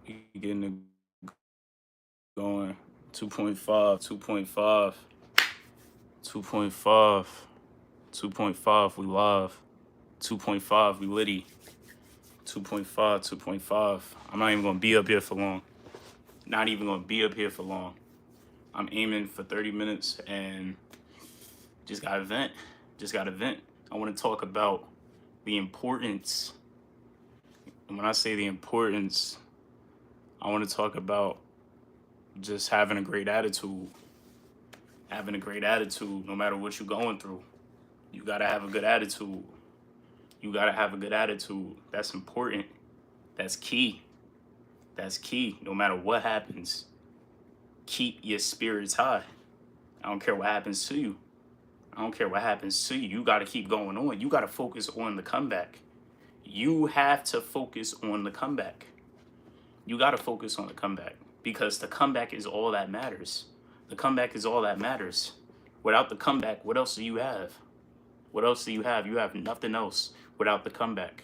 You getting it going. 2.5, 2.5, 2.5, 2.5. We live. 2.5. We litty. 2.5, 2.5. I'm not even gonna be up here for long. Not even gonna be up here for long. I'm aiming for 30 minutes and just got to vent. Just got to vent. I want to talk about the importance. And when I say the importance, I want to talk about just having a great attitude. Having a great attitude no matter what you're going through. You got to have a good attitude. You got to have a good attitude. That's important. That's key. That's key. No matter what happens, keep your spirits high. I don't care what happens to you. I don't care what happens to you. You got to keep going on. You got to focus on the comeback. You have to focus on the comeback. You got to focus on the comeback because the comeback is all that matters. The comeback is all that matters. Without the comeback, what else do you have? What else do you have? You have nothing else without the comeback.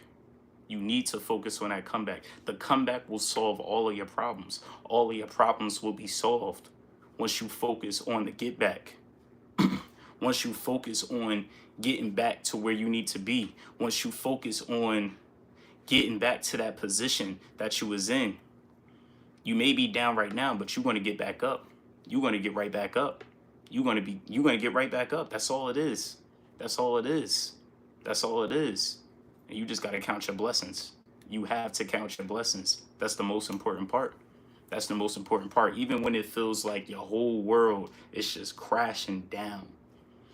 You need to focus on that comeback. The comeback will solve all of your problems. All of your problems will be solved once you focus on the get back. Once you focus on getting back to where you need to be. Once you focus on getting back to that position that you was in. You may be down right now, but you're going to get back up. You're going to get right back up. You're going to get right back up. That's all it is. That's all it is. That's all it is. And you just got to count your blessings. You have to count your blessings. That's the most important part. That's the most important part. Even when it feels like your whole world is just crashing down.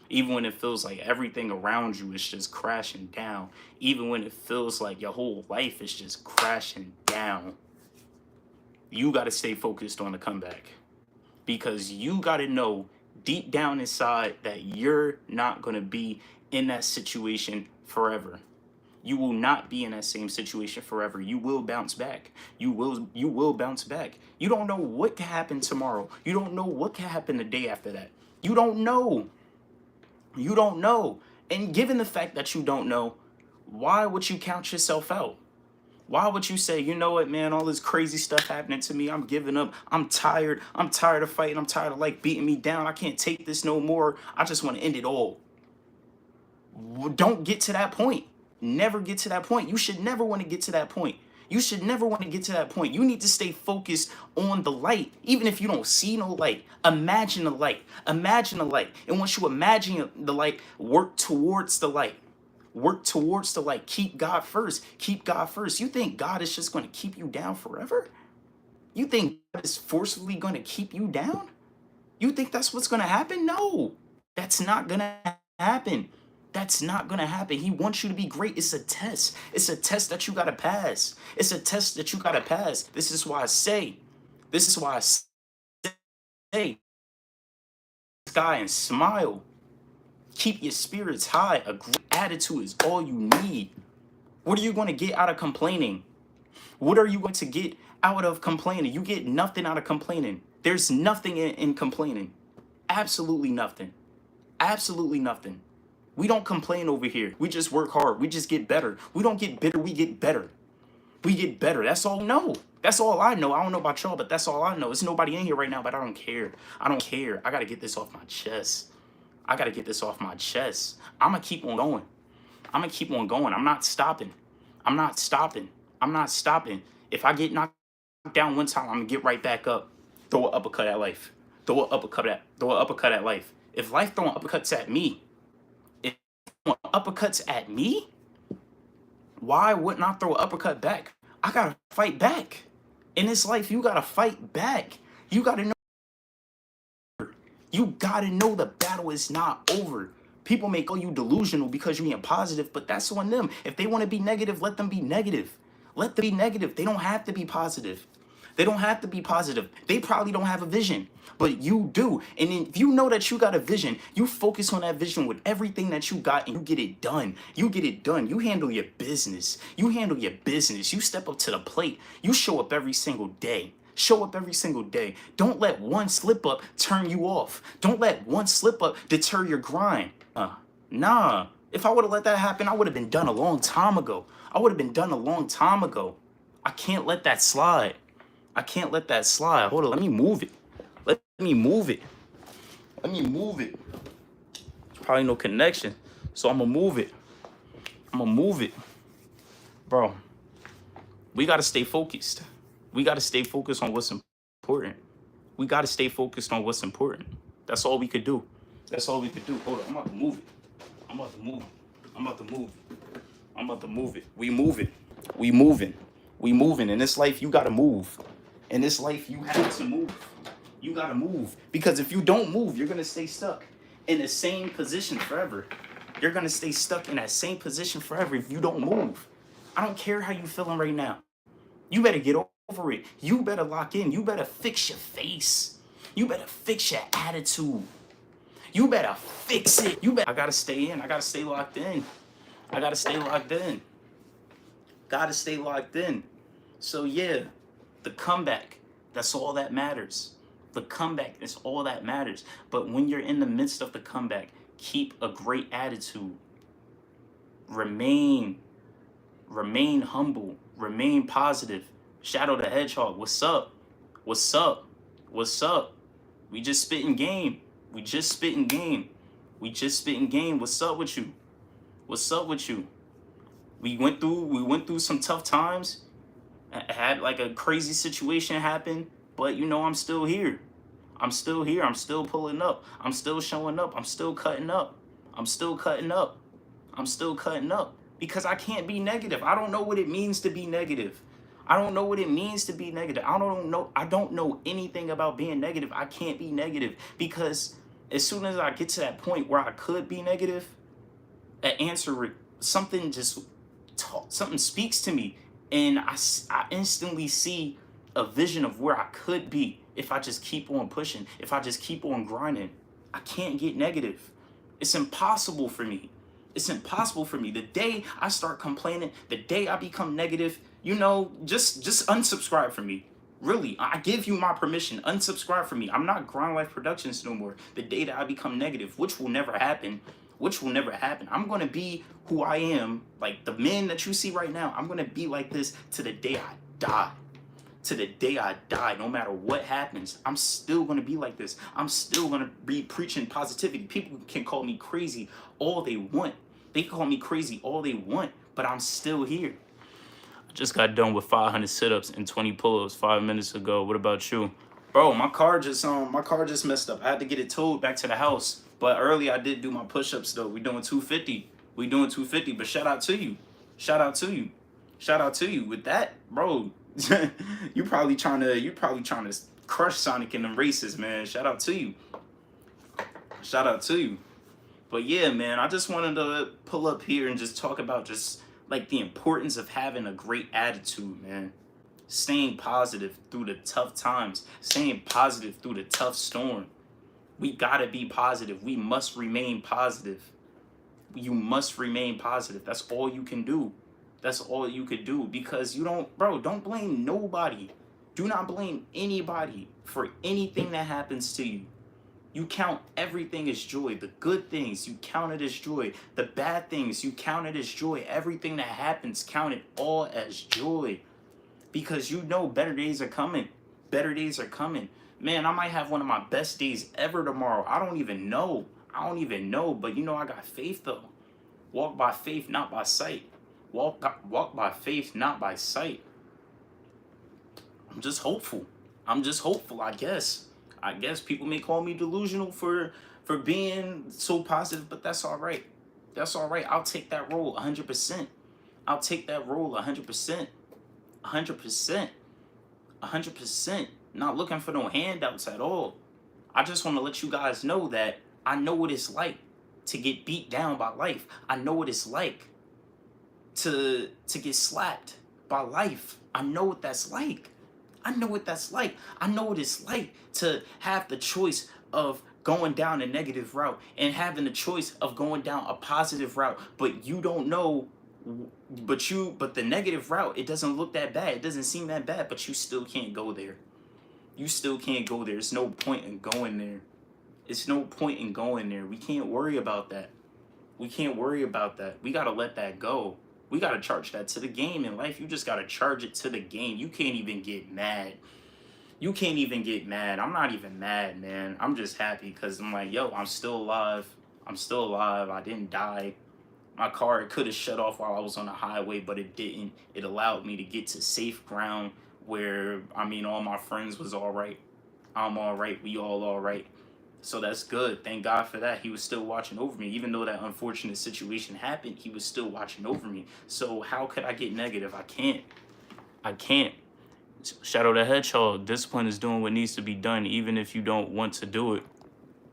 Even when it feels like everything around you is just crashing down. Even when it feels like your whole life is just crashing down. You got to stay focused on the comeback. Because you got to know deep down inside that you're not going to be in that situation forever. You will not be in that same situation forever. You will bounce back. You will bounce back. You don't know what can happen tomorrow. You don't know what can happen the day after that. You don't know. You don't know. And given the fact that you don't know, why would you count yourself out? Why would you say, you know what, man, all this crazy stuff happening to me, I'm giving up. I'm tired. I'm tired of fighting. I'm tired of like beating me down. I can't take this no more. I just want to end it all. Don't get to that point. Never get to that point. You should never want to get to that point. You should never want to get to that point. You need to stay focused on the light. Even if you don't see no light, imagine the light. Imagine the light. And once you imagine the light, work towards the light. Work towards the light. Keep God first. Keep God first. You think God is just going to keep you down forever? You think God is forcefully going to keep you down? You think that's what's going to happen? No, that's not going to happen. That's not going to happen. He wants you to be great. It's a test. It's a test that you got to pass. It's a test that you got to pass. This is why I say, sky and smile. Keep your spirits high. A great attitude is all you need. What are you going to get out of complaining? What are you going to get out of complaining? You get nothing out of complaining. There's nothing in complaining. Absolutely nothing. Absolutely nothing. We don't complain over here. We just work hard. We just get better. We don't get bitter. We get better. We get better. That's all I know. That's all I know. I don't know about y'all, but that's all I know. There's nobody in here right now, but I don't care. I don't care. I got to get this off my chest. I got to get this off my chest. I'm going to keep on going. I'm going to keep on going. I'm not stopping. I'm not stopping. I'm not stopping. If I get knocked down one time, I'm going to get right back up. Throw an uppercut at life. Throw an uppercut at life. If life throwing uppercuts at me, why wouldn't I throw an uppercut back? I gotta fight back. In this life, you gotta fight back. You gotta know the battle is not over. People may call you delusional because you're being positive, but that's on them. If they want to be negative, let them be negative. Let them be negative. They don't have to be positive. They don't have to be positive. They probably don't have a vision, but you do. And if you know that you got a vision, you focus on that vision with everything that you got and you get it done. You get it done. You handle your business. You handle your business. You step up to the plate. You show up every single day. Show up every single day. Don't let one slip up turn you off. Don't let one slip up deter your grind. Nah. If I would have let that happen, I would have been done a long time ago. I can't let that slide. I can't let that slide. Hold on, let me move it. Let me move it. Let me move it. There's probably no connection, so I'm gonna move it. I'm gonna move it, bro. We gotta stay focused. We gotta stay focused on what's important. We gotta stay focused on what's important. That's all we could do. That's all we could do. Hold on, I'm about to move it. I'm about to move it. I'm about to move it. I'm about to move it. We moving. We moving. We moving. In this life, you gotta move. In this life, you have to move. You gotta move. Because if you don't move, you're gonna stay stuck in the same position forever. You're gonna stay stuck in that same position forever if you don't move. I don't care how you feeling right now. You better get over it. You better lock in. You better fix your face. You better fix your attitude. You better fix it. I gotta stay in. I gotta stay locked in. I gotta stay locked in. Gotta stay locked in. So yeah, the comeback, that's all that matters. The comeback is all that matters. But when you're in the midst of the comeback, keep a great attitude. Remain humble. Remain positive. Shadow the Hedgehog, what's up? What's up? What's up? We just spitting game. We just spitting game. We just spitting game. What's up with you? What's up with you? We went through some tough times. Had like a crazy situation happen, but you know I'm still here. I'm still here. I'm still pulling up. I'm still showing up. I'm still cutting up. I'm still cutting up. I'm still cutting up because I can't be negative. I don't know what it means to be negative. I don't know what it means to be negative. I don't know anything about being negative. I can't be negative because as soon as I get to that point where I could be negative, something speaks to me, and I instantly see a vision of where I could be if I just keep on pushing, if I just keep on grinding. I can't get negative. It's impossible for me. It's impossible for me. The day I start complaining, the day I become negative, just unsubscribe from me. Really, I give you my permission. Unsubscribe from me. I'm not Grind Life Productions no more. The day that I become negative, which will never happen, I'm going to be who I am, like the man that you see right now. I'm going to be like this to the day I die. To the day I die, no matter what happens, I'm still going to be like this. I'm still going to be preaching positivity. People can call me crazy all they want. They can call me crazy all they want, but I'm still here. I just got done with 500 sit-ups and 20 pull-ups 5 minutes ago. What about you? Bro, my car just messed up. I had to get it towed back to the house. But early I did do my push-ups though. We doing 250. But shout out to you. Shout out to you. Shout out to you. With that, bro, you probably trying to crush Sonic in them races, man. Shout out to you. Shout out to you. But yeah, man, I just wanted to pull up here and just talk about just like the importance of having a great attitude, man. Staying positive through the tough times. Staying positive through the tough storm. We gotta be positive. We must remain positive. You must remain positive. That's all you can do. That's all you could do because don't blame nobody. Do not blame anybody for anything that happens to you. You count everything as joy. The good things, you count it as joy. The bad things, you count it as joy. Everything that happens, count it all as joy. Because better days are coming. Better days are coming. Man, I might have one of my best days ever tomorrow. I don't even know. But I got faith though. Walk by faith, not by sight. Walk by faith, not by sight. I'm just hopeful, I guess. I guess people may call me delusional for being so positive, but that's all right. That's all right. I'll take that role 100%. I'll take that role 100%. 100%. 100%. Not looking for no handouts at all. I just want to let you guys know that I know what it's like to get beat down by life. I know what it's like to get slapped by life. I know what that's like. I know what that's like. I know what it's like to have the choice of going down a negative route and having the choice of going down a positive route, but you don't know, but the negative route, it doesn't look that bad. It doesn't seem that bad, but you still can't go there. You still can't go there. There's no point in going there. It's no point in going there. We can't worry about that. We can't worry about that. We got to let that go. We got to charge that to the game in life. You just got to charge it to the game. You can't even get mad. You can't even get mad. I'm not even mad, man. I'm just happy because I'm like, yo, I'm still alive. I'm still alive. I didn't die. My car, it could have shut off while I was on the highway, but it didn't. It allowed me to get to safe ground where, I mean, all my friends was all right. I'm all right. We all right. So that's good. Thank God for that. He was still watching over me. Even though that unfortunate situation happened, he was still watching over me. So how could I get negative? I can't. I can't. Shadow the Hedgehog, discipline is doing what needs to be done, even if you don't want to do it.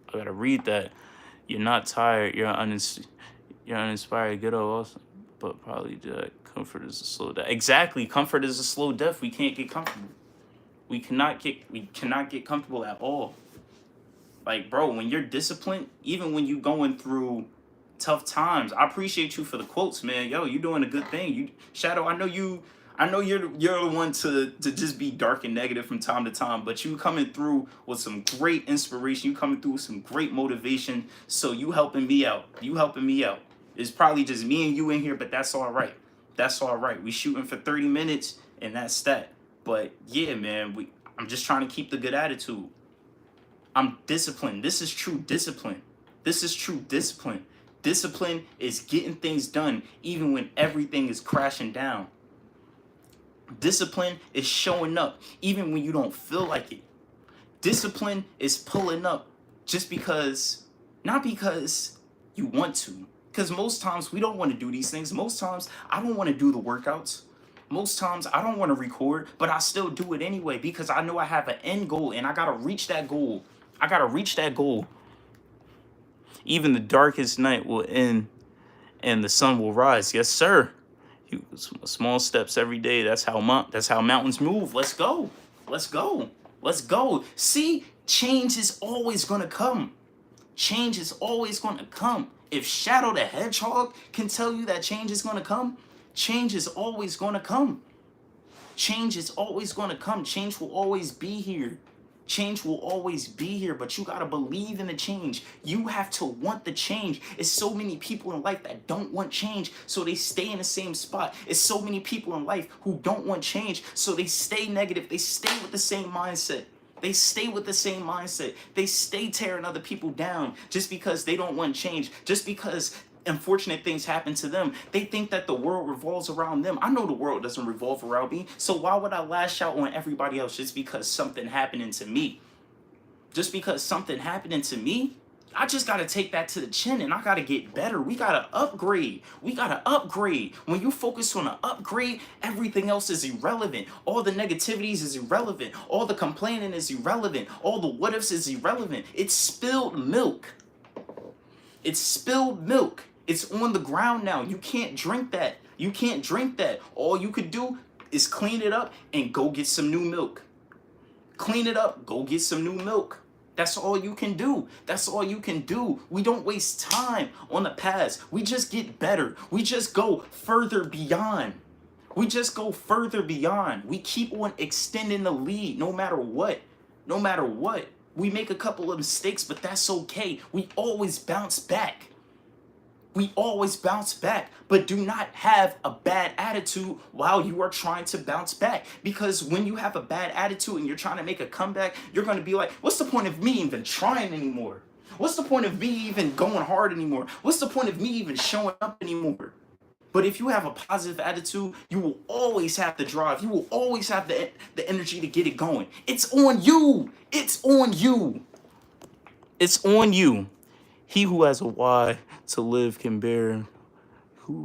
I gotta read that. You're not tired. You're uninspired. Get up also, but probably that comfort is a slow death. Exactly. Comfort is a slow death. We can't get comfortable. We cannot get comfortable at all. Like, bro, when you're disciplined, even when you going through tough times, I appreciate you for the quotes, man. Yo, you doing a good thing. You Shadow, I know you're the one to just be dark and negative from time to time, but you coming through with some great inspiration. You coming through with some great motivation. So you helping me out. You helping me out. It's probably just me and you in here, but that's all right. That's all right. We shooting for 30 minutes and that's that. But yeah, man, I'm just trying to keep the good attitude. I'm disciplined. This is true discipline. This is true discipline. Discipline is getting things done even when everything is crashing down. Discipline is showing up even when you don't feel like it. Discipline is pulling up just because, not because you want to. Because most times we don't want to do these things. Most times I don't want to do the workouts. Most times I don't want to record, but I still do it anyway because I know I have an end goal and I got to reach that goal. I got to reach that goal. Even the darkest night will end and the sun will rise. Yes, sir. Small steps every day. That's how mountains move. Let's go. Let's go. Let's go. See, change is always going to come. Change is always going to come. If Shadow the Hedgehog can tell you that change is going to come, change is always going to come. Change is always going to come. Change will always be here. Change will always be here, but you got to believe in the change. You have to want the change. It's so many people in life that don't want change, so they stay in the same spot. It's so many people in life who don't want change, so they stay negative. They stay with the same mindset. They stay with the same mindset. They stay tearing other people down just because they don't want change, just because unfortunate things happen to them. They think that the world revolves around them. I know the world doesn't revolve around me, so why would I lash out on everybody else just because something happening to me? Just because something happening to me? I just got to take that to the chin and I got to get better. We got to upgrade. We got to upgrade. When you focus on an upgrade, everything else is irrelevant. All the negativities is irrelevant. All the complaining is irrelevant. All the what ifs is irrelevant. It's spilled milk. It's spilled milk. It's on the ground now. You can't drink that. You can't drink that. All you could do is clean it up and go get some new milk. Clean it up, go get some new milk. That's all you can do. That's all you can do. We don't waste time on the past. We just get better. We just go further beyond. We just go further beyond. We keep on extending the lead no matter what. No matter what. We make a couple of mistakes, but that's okay. We always bounce back. We always bounce back, but do not have a bad attitude while you are trying to bounce back. Because when you have a bad attitude and you're trying to make a comeback, you're going to be like, what's the point of me even trying anymore? What's the point of me even going hard anymore? What's the point of me even showing up anymore? But if you have a positive attitude, you will always have the drive. You will always have the energy to get it going. It's on you. It's on you. It's on you. He who has a why to live can bear.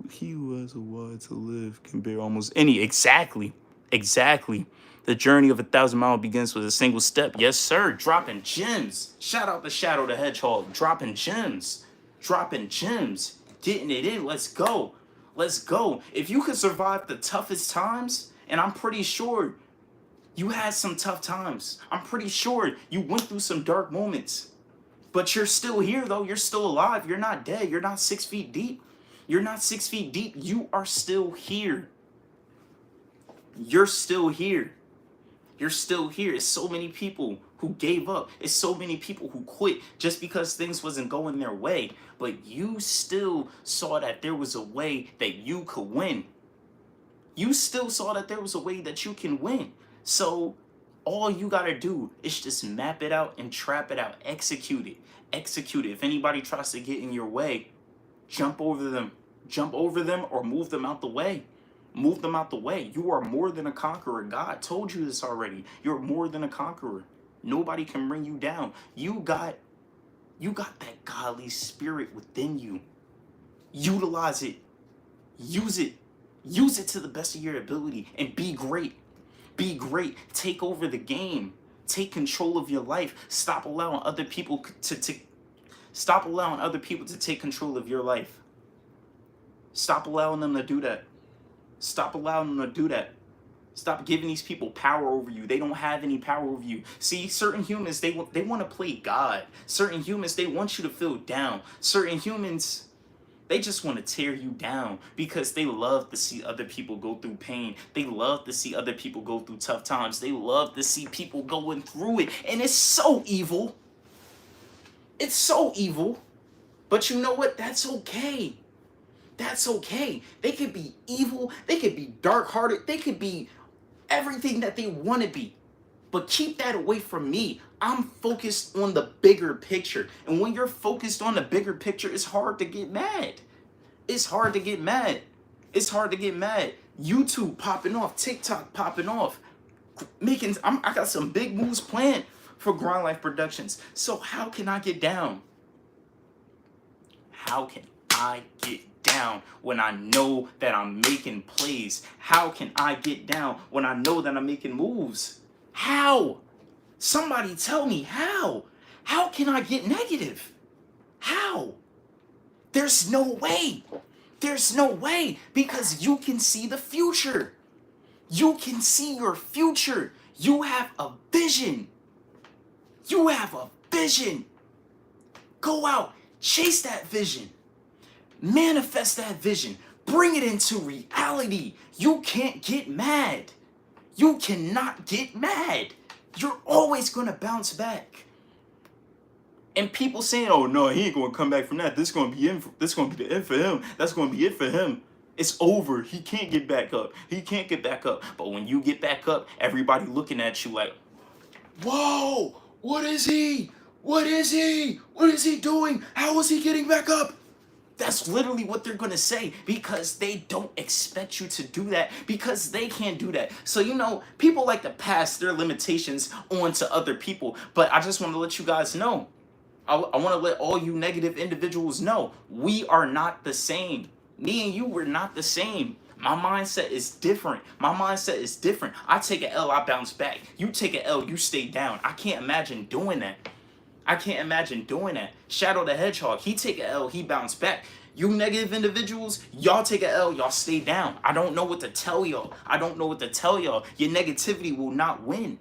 He who has a why to live can bear almost any. Exactly. The journey of 1,000 miles begins with a single step. Yes, sir. Dropping gems. Shout out to Shadow the Hedgehog. Dropping gems. Getting it in. Let's go. If you could survive the toughest times, and I'm pretty sure you had some tough times. I'm pretty sure you went through some dark moments. But you're still here, though. You're still alive. You're not dead. You're not 6 feet deep. You are still here. You're still here. It's so many people who gave up. It's so many people who quit just because things wasn't going their way. But you still saw that there was a way that you could win. You still saw that there was a way that you can win. So All you gotta do is just map it out and trap it out. Execute it. Execute it. If anybody tries to get in your way, jump over them. Jump over them or move them out the way. Move them out the way. You are more than a conqueror. God told you this already. You're more than a conqueror. Nobody can bring you down. You got that godly spirit within you. Utilize it. Use it. Use it to the best of your ability and be great. Be great. Take over the game. Take control of your life. Stop allowing other people to take control of your life. Stop allowing them to do that. Stop allowing them to do that. Stop giving these people power over you. They don't have any power over you. See, certain humans, they want to play God. Certain humans, they want you to feel down. Certain humans, they just want to tear you down because they love to see other people go through pain. They love to see other people go through tough times. They love to see people going through it. And it's so evil. It's so evil. But you know what? That's okay. That's okay. They could be evil. They could be dark-hearted. They could be everything that they want to be. But keep that away from me. I'm focused on the bigger picture. And when you're focused on the bigger picture, it's hard to get mad. It's hard to get mad. It's hard to get mad. YouTube popping off. TikTok popping off. I got some big moves planned for Grind Life Productions. So how can I get down? How can I get down when I know that I'm making plays? How can I get down when I know that I'm making moves? How? Somebody tell me how. How can I get negative? How? There's no way. There's no way, because you can see the future. You can see your future. You have a vision. You have a vision. Go out, chase that vision. Manifest that vision. Bring it into reality. You can't get mad. You cannot get mad. You're always going to bounce back. And people saying, "Oh no, he ain't going to come back from that. This is going to be the end for him. That's going to be it for him. It's over. He can't get back up. He can't get back up." But when you get back up, everybody looking at you like, "Whoa, what is he? What is he? What is he doing? How is he getting back up?" That's literally what they're going to say, because they don't expect you to do that, because they can't do that. So, people like to pass their limitations on to other people. But I just want to let you guys know. I want to let all you negative individuals know, we are not the same. Me and you, we're not the same. My mindset is different. My mindset is different. I take an L, I bounce back. You take an L, you stay down. I can't imagine doing that. I can't imagine doing that. Shadow the Hedgehog, he take an L, he bounce back. You negative individuals, y'all take an L, y'all stay down. I don't know what to tell y'all. I don't know what to tell y'all. Your negativity will not win.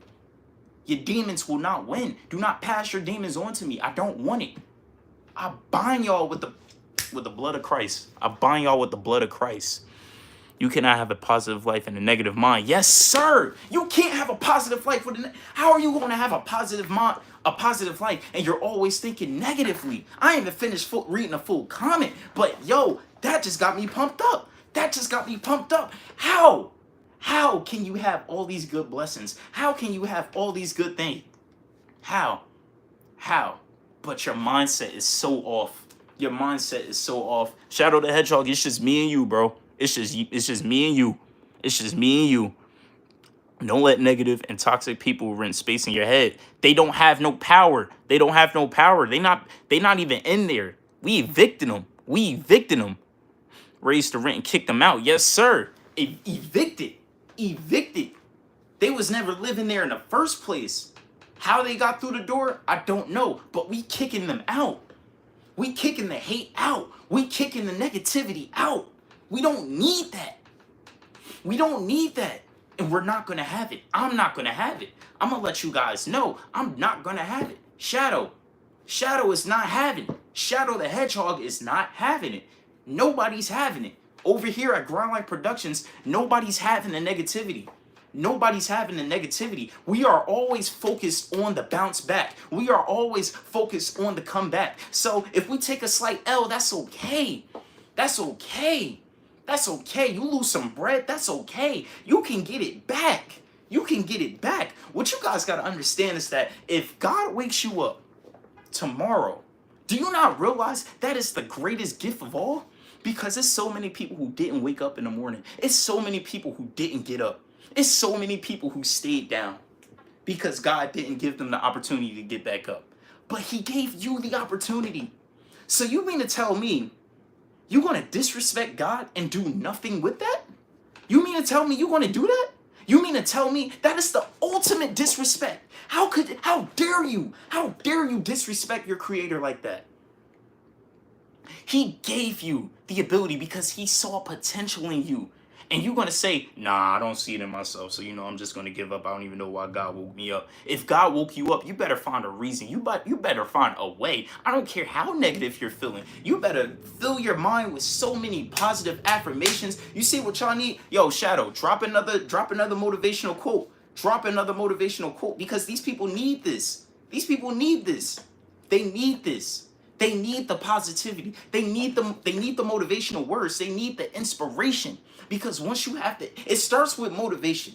Your demons will not win. Do not pass your demons on to me. I don't want it. I bind y'all with the blood of Christ. I bind y'all with the blood of Christ. You cannot have a positive life and a negative mind. Yes, sir. You can't have a positive life with how are you going to have a positive mind, a positive life, and you're always thinking negatively? I ain't even finished reading a full comment, but yo, that just got me pumped up. That just got me pumped up. How? How can you have all these good blessings? How can you have all these good things? How? But your mindset is so off. Your mindset is so off. Shadow the Hedgehog, it's just me and you, bro. It's just me and you. It's just me and you. Don't let negative and toxic people rent space in your head. They don't have no power. They don't have no power. They not even in there. We evicted them. Raised the rent and kicked them out. Yes, sir. Evicted. They was never living there in the first place. How they got through the door, I don't know. But we kicking them out. We kicking the hate out. We kicking the negativity out. We don't need that. We don't need that. And we're not going to have it. I'm not going to have it. I'm going to let you guys know I'm not going to have it. Shadow is not having it. Shadow the Hedgehog is not having it. Nobody's having it. Over here at Grind Life Productions, nobody's having the negativity. Nobody's having the negativity. We are always focused on the bounce back. We are always focused on the comeback. So if we take a slight L, that's okay. That's okay. That's okay. You lose some bread, that's okay. You can get it back. You can get it back. What you guys got to understand is that if God wakes you up tomorrow, do you not realize that is the greatest gift of all? Because there's so many people who didn't wake up in the morning. It's so many people who didn't get up. It's so many people who stayed down because God didn't give them the opportunity to get back up. But he gave you the opportunity. So you mean to tell me you're going to disrespect God and do nothing with that? You mean to tell me you're going to do that? You mean to tell me that is the ultimate disrespect? How dare you? How dare you disrespect your creator like that? He gave you the ability because he saw potential in you. And you're going to say, nah, I don't see it in myself. So, I'm just going to give up. I don't even know why God woke me up. If God woke you up, you better find a reason. You better find a way. I don't care how negative you're feeling. You better fill your mind with so many positive affirmations. You see what y'all need? Yo, Shadow, drop another motivational quote. Drop another motivational quote because these people need this. These people need this. They need this. They need the positivity. They need the motivational words. They need the inspiration. Because once you have it starts with motivation.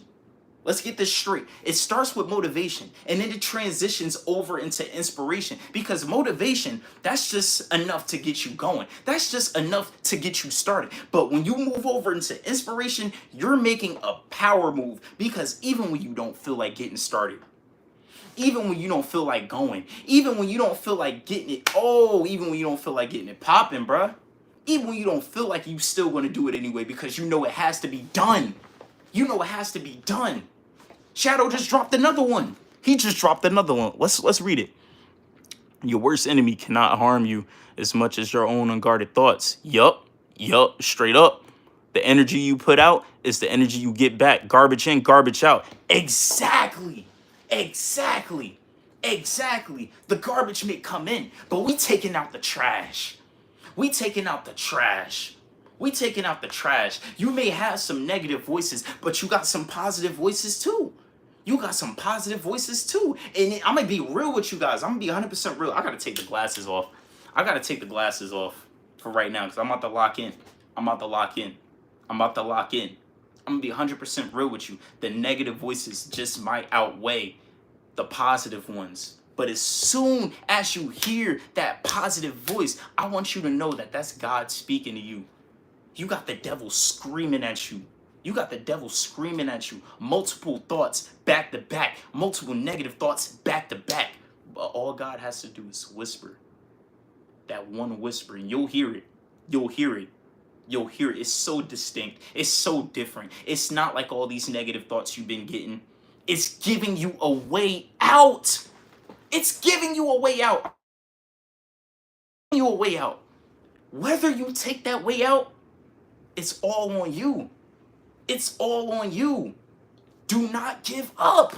Let's get this straight. It starts with motivation and then it transitions over into inspiration. Because motivation, that's just enough to get you going. That's just enough to get you started. But when you move over into inspiration, you're making a power move. Because even when you don't feel like getting started, even when you don't feel like going, even when you don't feel like getting it, even when you don't feel like getting it popping, bruh. Even when you don't feel like you still going to do it anyway because you know it has to be done. You know it has to be done. Shadow just dropped another one. He just dropped another one. Let's read it. Your worst enemy cannot harm you as much as your own unguarded thoughts. Yup, straight up. The energy you put out is the energy you get back. Garbage in, garbage out. Exactly. The garbage may come in, but we taking out the trash. We taking out the trash. You may have some negative voices, but you got some positive voices too. And I'm going to be real with you guys. I'm going to be 100% real. I got to take the glasses off. For right now because I'm about to lock in. I'm going to be 100% real with you. The negative voices just might outweigh the positive ones. But as soon as you hear that positive voice, I want you to know that that's God speaking to you. You got the devil screaming at you. Multiple thoughts back to back. Multiple negative thoughts back to back. But all God has to do is whisper. That one whisper, and you'll hear it. It's so distinct. It's so different. It's not like all these negative thoughts you've been getting. It's giving you a way out. Whether you take that way out, it's all on you. Do not give up.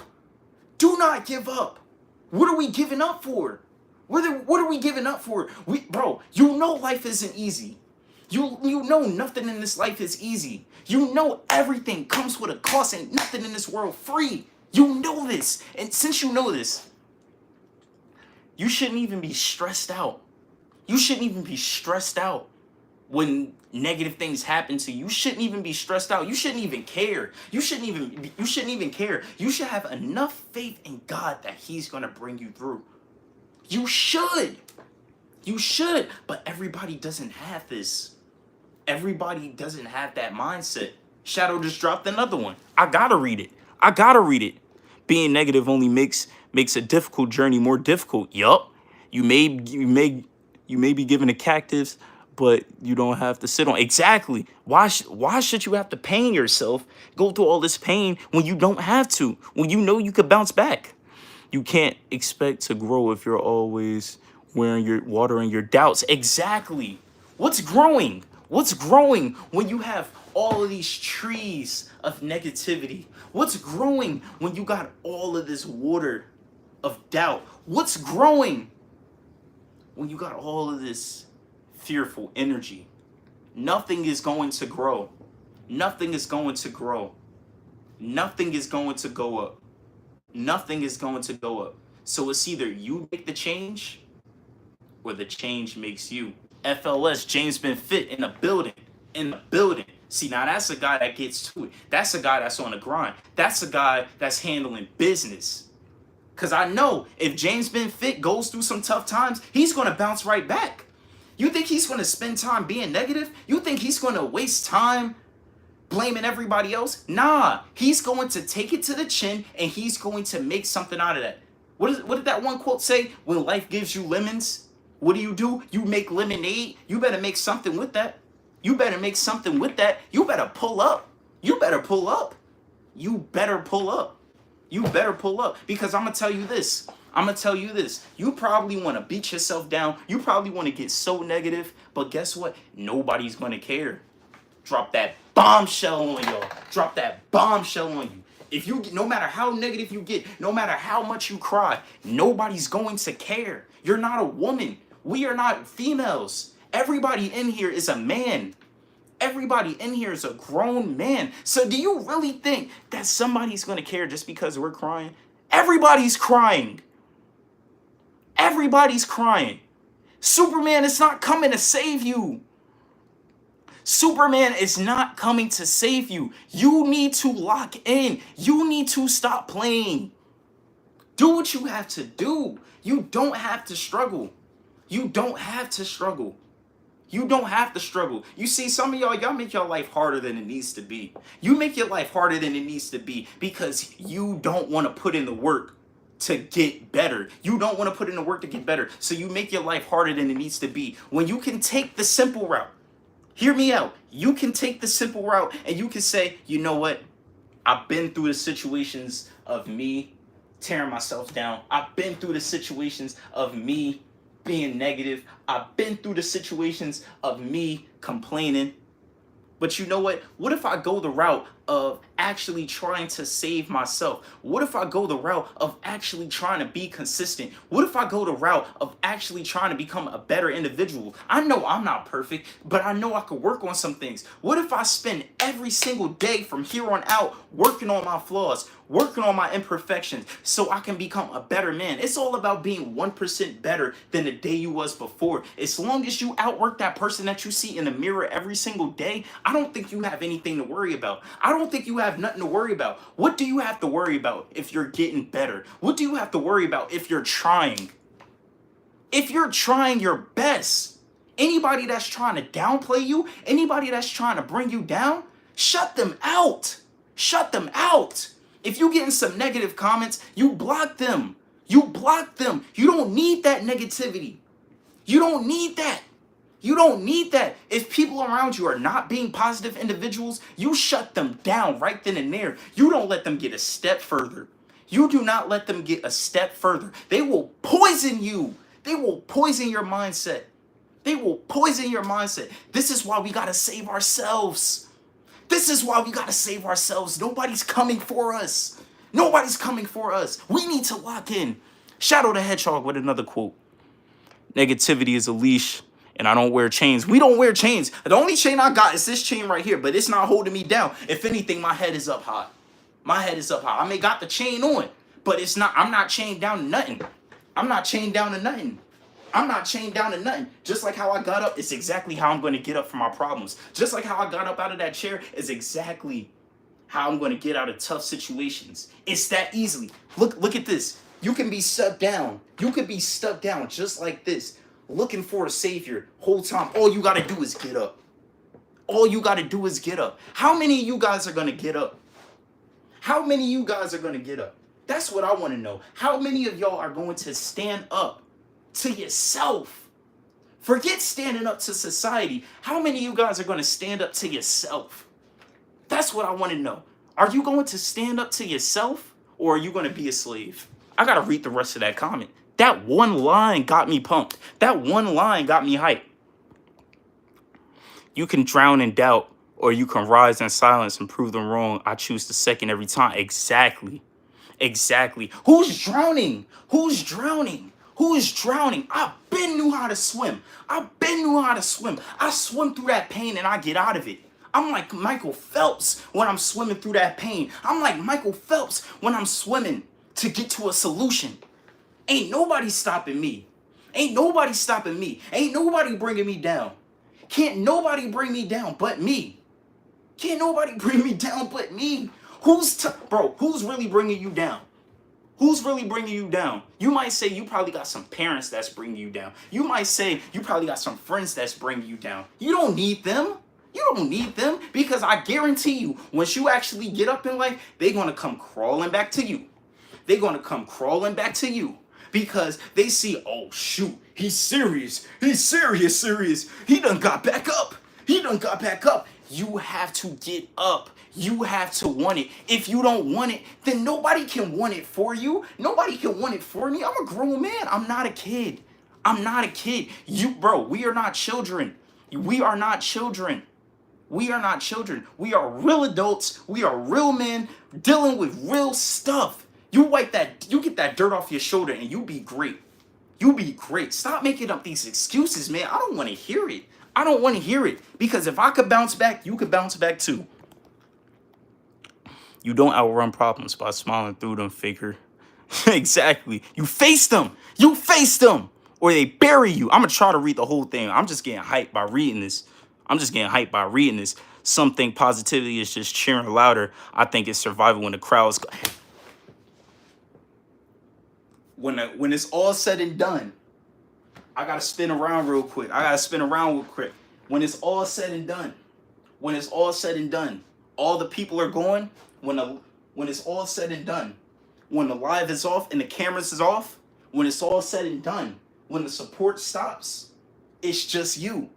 What are we giving up for? What are we giving up for? Bro, you know life isn't easy. You know nothing in this life is easy. You know everything comes with a cost and nothing in this world free. You know this. And since you know this, you shouldn't even be stressed out. When negative things happen to you. You shouldn't even be stressed out. You shouldn't even care. You shouldn't even care. You should have enough faith in God that he's going to bring you through. You should. But everybody doesn't have this. Everybody doesn't have that mindset. Shadow just dropped another one. I gotta read it. Being negative only makes a difficult journey more difficult. Yup. You may be given to captives, but you don't have to sit on. Exactly. Why should you have to pain yourself, go through all this pain when you don't have to, when you know you could bounce back? You can't expect to grow if you're always watering your doubts. Exactly. What's growing when you have all of these trees of negativity? What's growing when you got all of this water of doubt? What's growing when you got all of this fearful energy? Nothing is going to grow. Nothing is going to go up. So it's either you make the change or the change makes you. FLS, James Ben Fit in the building. See, now that's a guy that gets to it. That's a guy that's on the grind. That's a guy that's handling business. Because I know if James Ben Fit goes through some tough times, he's going to bounce right back. You think he's going to spend time being negative? You think he's going to waste time blaming everybody else? Nah, he's going to take it to the chin and he's going to make something out of that. What did that one quote say? When life gives you lemons, what do? You make lemonade. You better make something with that. You better make something with that. You better pull up. You better pull up. You better pull up. You better pull up. Because I'm going to tell you this. You probably want to beat yourself down. You probably want to get so negative. But guess what? Nobody's going to care. Drop that bombshell on y'all. Drop that bombshell on you. If you, no matter how negative you get, no matter how much you cry, nobody's going to care. You're not a woman. We are not females. Everybody in here is a man. Everybody in here is a grown man. So do you really think that somebody's going to care just because we're crying? Everybody's crying. Everybody's crying. Superman is not coming to save you. Superman is not coming to save you. You need to lock in. You need to stop playing. Do what you have to do. You don't have to struggle. You don't have to struggle. You don't have to struggle. You see, some of y'all make your life harder than it needs to be. You make your life harder than it needs to be because you don't want to put in the work to get better. You don't want to put in the work to get better. So you make your life harder than it needs to be. When you can take the simple route. Hear me out. You can take the simple route and you can say, you know what? I've been through the situations of me tearing myself down. I've been through the situations of me being negative. I've been through the situations of me complaining. But you know what? What if I go the route of actually trying to save myself? What if I go the route of actually trying to be consistent? What if I go the route of actually trying to become a better individual? I know I'm not perfect, but I know I could work on some things. What if I spend every single day from here on out working on my flaws, working on my imperfections so I can become a better man? It's all about being 1% better than the day you was before. As long as you outwork that person that you see in the mirror every single day, I don't think you have anything to worry about. I don't think you have nothing to worry about. What do you have to worry about if you're getting better? What do you have to worry about if you're trying? If you're trying your best, anybody that's trying to downplay you, anybody that's trying to bring you down, shut them out. Shut them out. If you getting some negative comments, you block them. You block them. You don't need that negativity. You don't need that. You don't need that. If people around you are not being positive individuals, you shut them down right then and there. You don't let them get a step further. You do not let them get a step further. They will poison you. They will poison your mindset. They will poison your mindset. This is why we got to save ourselves. This is why we got to save ourselves. Nobody's coming for us. Nobody's coming for us. We need to lock in. Shadow the Hedgehog with another quote. Negativity is a leash, and I don't wear chains. We don't wear chains. The only chain I got is this chain right here, but it's not holding me down. If anything, my head is up high. My head is up high. I may got the chain on, but it's not. I'm not chained down to nothing. I'm not chained down to nothing. I'm not chained down to nothing. Just like how I got up, it's exactly how I'm going to get up from my problems. Just like how I got up out of that chair is exactly how I'm going to get out of tough situations. It's that easily. Look at this. You can be stuck down. You could be stuck down just like this, looking for a savior whole time. All you got to do is get up. All you got to do is get up. How many of you guys are going to get up? How many of you guys are going to get up? That's what I want to know. How many of y'all are going to stand up to yourself? Forget standing up to society. How many of you guys are going to stand up to yourself? That's what I want to know. Are you going to stand up to yourself, or are you going to be a slave? I got to read the rest of that comment. That one line got me pumped. That one line got me hyped. You can drown in doubt, or you can rise in silence and prove them wrong. I choose the second every time. Exactly. Exactly. Who's drowning? Who's drowning? Who is drowning? I been knew how to swim. I been knew how to swim. I swim through that pain and I get out of it. I'm like Michael Phelps when I'm swimming through that pain. I'm like Michael Phelps when I'm swimming to get to a solution. Ain't nobody stopping me. Ain't nobody stopping me. Ain't nobody bringing me down. Can't nobody bring me down but me. Can't nobody bring me down but me. Who's really bringing you down? Who's really bringing you down? You might say you probably got some parents that's bringing you down. You might say you probably got some friends that's bringing you down. You don't need them. You don't need them, because I guarantee you, once you actually get up in life, they're going to come crawling back to you. They're going to come crawling back to you because they see, oh, shoot, he's serious. He's serious. He done got back up. You have to get up. You have to want it. If you don't want it, then nobody can want it for you. Nobody can want it for me. I'm a grown man. I'm not a kid. We are not children. We are not children. We are real adults. We are real men dealing with real stuff. You get that dirt off your shoulder and you be great. Stop making up these excuses, man. I don't want to hear it. Because if I could bounce back, you could bounce back too. You don't outrun problems by smiling through them, figure. Exactly. You face them. Or they bury you. I'm going to try to read the whole thing. I'm just getting hyped by reading this. Some think positivity is just cheering louder. I think it's survival when the crowd's... When it's all said and done, I got to spin around real quick. When it's all said and done, all the people are gone. When it's all said and done, when the live is off and the cameras is off, when it's all said and done, when the support stops, it's just you.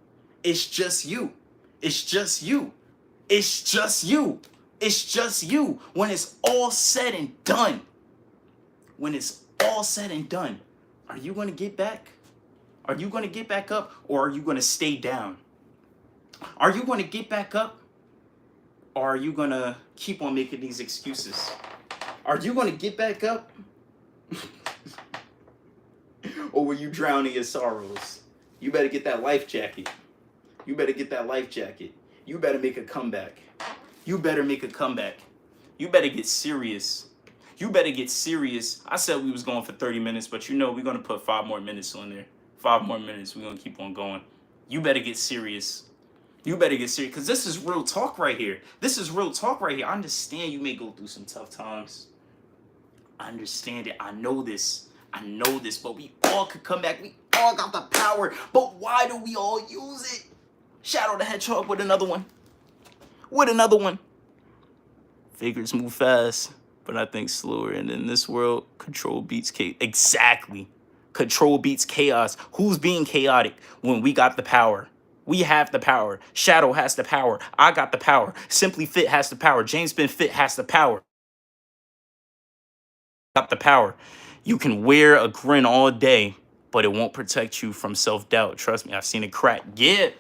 When it's all said and done. Are you going to get back? Are you going to get back up, or are you going to stay down? Are you going to get back up, or are you going to keep on making these excuses? Are you going to get back up? Or will you drown in your sorrows? You better get that life jacket. You better make a comeback. You better get serious. I said we was going for 30 minutes, but we're going to put 5 more minutes on there. 5 more minutes. We're going to keep on going. You better get serious. Because this is real talk right here. I understand you may go through some tough times. I understand it. I know this. But we all could come back. We all got the power. But why do we all use it? Shadow the Hedgehog with another one. Figures move fast, but I think slower. And in this world, control beats chaos. Exactly. Control beats chaos. Who's being chaotic when we got the power? We have the power. Shadow has the power. I got the power. Simply Fit has the power. James Ben Fit has the power. Got the power. You can wear a grin all day, but it won't protect you from self-doubt. Trust me, I've seen it crack. Yeah.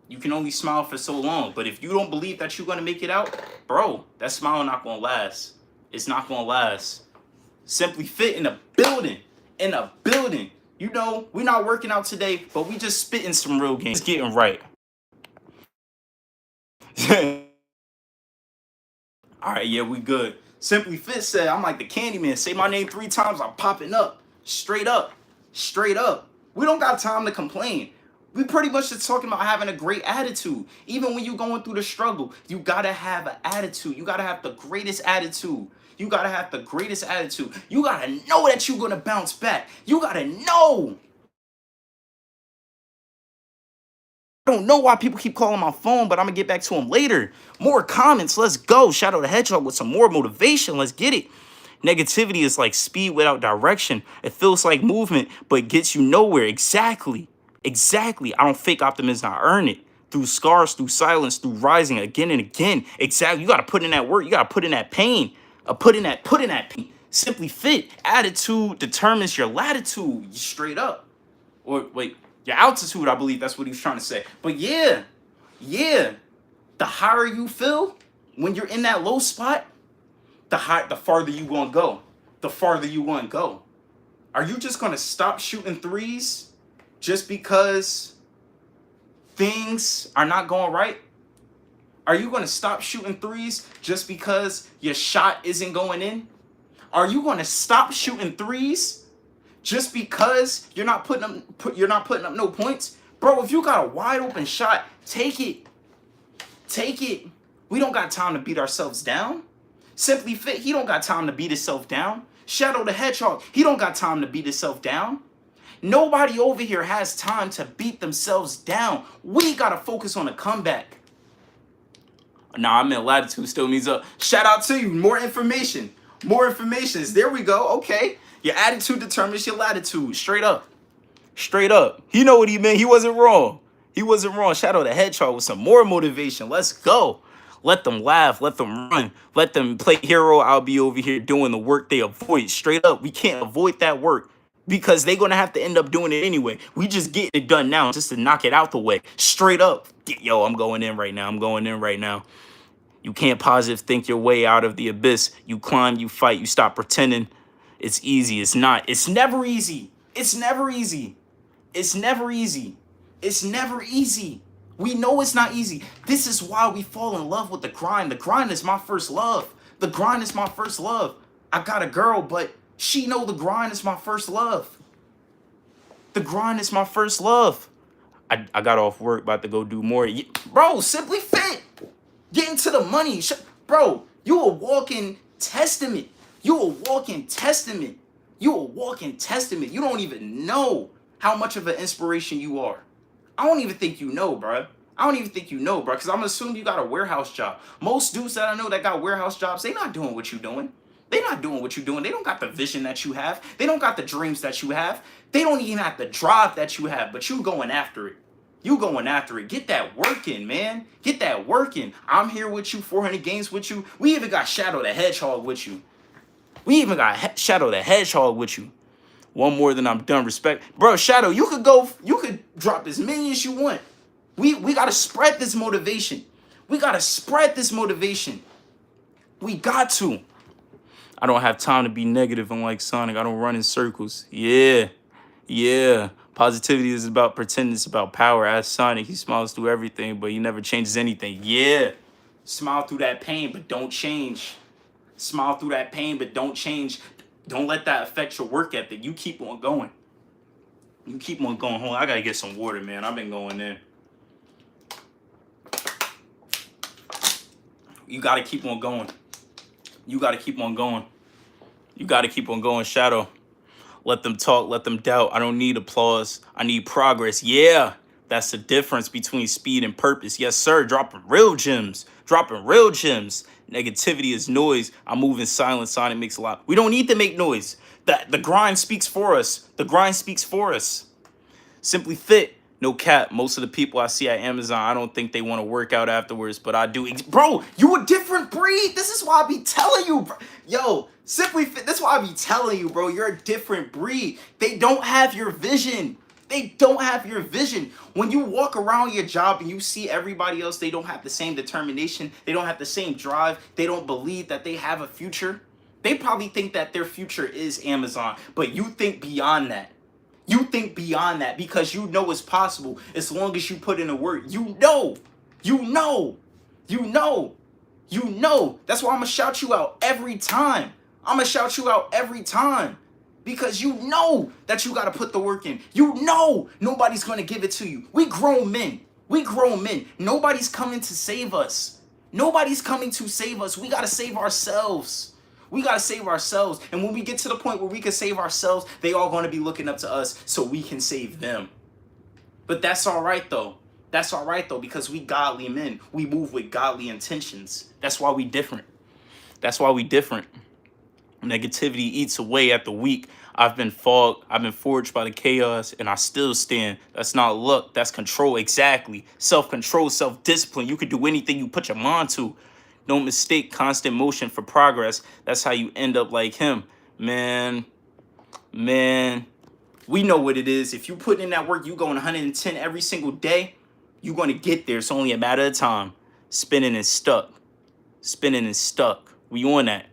You can only smile for so long, but if you don't believe that you're going to make it out, bro, that smile not going to last. It's not going to last. Simply Fit in a building. We're not working out today, but we just spitting some real games. It's getting right. All right, yeah, we good. Simply Fit said, I'm like the Candyman. Say my name 3 times, I'm popping up. Straight up. We don't got time to complain. We pretty much just talking about having a great attitude. Even when you're going through the struggle, you got to have an attitude. You got to have the greatest attitude. You got to know that you're going to bounce back. You got to know. I don't know why people keep calling my phone, but I'm going to get back to them later. More comments. Let's go. Shadow the Hedgehog with some more motivation. Let's get it. Negativity is like speed without direction. It feels like movement, but gets you nowhere. Exactly. I don't fake optimism. I earn it. Through scars, through silence, through rising again and again. Exactly. You got to put in that work. You got to put in that pain. Put in that pain. Simply Fit. Attitude determines your latitude. Straight up. Or wait. Your altitude, I believe that's what he was trying to say. But yeah. The higher you feel when you're in that low spot, the farther you gonna go. Are you just gonna stop shooting threes just because things are not going right? Are you gonna stop shooting threes just because your shot isn't going in? Are you gonna stop shooting threes just because you're not putting up no points? Bro, if you got a wide open shot, take it. Take it. We don't got time to beat ourselves down. Simply Fit, he don't got time to beat himself down. Shadow the Hedgehog, he don't got time to beat himself down. Nobody over here has time to beat themselves down. We got to focus on a comeback. Nah, I'm in Latitude still means up. Shout out to you. More information. More information. There we go. Okay. Your attitude determines your latitude. Straight up. Straight up. He know what he meant. He wasn't wrong. He wasn't wrong. Shadow the Hedgehog with some more motivation. Let's go. Let them laugh. Let them run. Let them play hero. I'll be over here doing the work they avoid. Straight up. We can't avoid that work because they're going to have to end up doing it anyway. We just getting it done now just to knock it out the way. Straight up. Yo, I'm going in right now. I'm going in right now. You can't positive think your way out of the abyss. You climb, you fight, you stop pretending it's easy. It's not. It's never easy. It's never easy. It's never easy. It's never easy. We know it's not easy. This is why we fall in love with the grind. The grind is my first love. The grind is my first love. I got a girl, but she know the grind is my first love. The grind is my first love. I got off work, about to go do more. Bro, Simply Fit. Get into the money. Bro, you a walking testament. You a walking testament. You a walking testament. You don't even know how much of an inspiration you are. I don't even think you know, bro. I don't even think you know, bro, because I'm assuming you got a warehouse job. Most dudes that I know that got warehouse jobs, they not doing what you doing. They not doing what you doing. They don't got the vision that you have. They don't got the dreams that you have. They don't even have the drive that you have, but you going after it. You going after it. Get that work in, man. Get that work in. I'm here with you, 400 games with you. We even got Shadow the Hedgehog with you. We even got Shadow the Hedgehog with you. One more than I'm done. Respect. Bro, Shadow, you could drop as many as you want. We got to spread this motivation. We got to spread this motivation. We got to. I don't have time to be negative. I'm like Sonic. I don't run in circles. Yeah. Yeah. Positivity is about pretending it's about power. Ask Sonic. He smiles through everything, but he never changes anything. Yeah. Smile through that pain, but don't change. Smile through that pain, but don't change. Don't let that affect your work ethic. You keep on going. You keep on going. Hold on, I got to get some water, man. I've been going in. You got to keep on going. You got to keep on going. You got to keep on going, Shadow. Let them talk, let them doubt. I don't need applause. I need progress. Yeah, that's the difference between speed and purpose. Yes, sir. Dropping real gems. Dropping real gems. Negativity is noise. I move in silence. Sonic makes a lot. We don't need to make noise. The grind speaks for us. The grind speaks for us. Simply Fit. No cap. Most of the people I see at Amazon, I don't think they want to work out afterwards, but I do. Bro, you a different breed. This is why I be telling you, bro. Yo, Simply Fit. This is why I be telling you, bro. You're a different breed. They don't have your vision. They don't have your vision. When you walk around your job and you see everybody else, they don't have the same determination. They don't have the same drive. They don't believe that they have a future. They probably think that their future is Amazon, but you think beyond that. You think beyond that because you know it's possible as long as you put in the work. You know. You know. You know. You know. That's why I'm going to shout you out every time. I'm going to shout you out every time. Because you know that you got to put the work in. You know nobody's going to give it to you. We grown men. We grown men. Nobody's coming to save us. Nobody's coming to save us. We got to save ourselves. We got to save ourselves. And when we get to the point where we can save ourselves, they all going to be looking up to us so we can save them. But that's all right, though. That's all right, though, because we godly men. We move with godly intentions. That's why we different. That's why we different. Negativity eats away at the weak. I've been fogged. I've been forged by the chaos, and I still stand. That's not luck. That's control. Exactly. Self-control, self-discipline. You can do anything you put your mind to. Don't mistake constant motion for progress. That's how you end up like him. Man, we know what it is. If you put in that work, you going 110 every single day, you're going to get there. It's only a matter of time. Spinning and stuck. Spinning and stuck. We on that.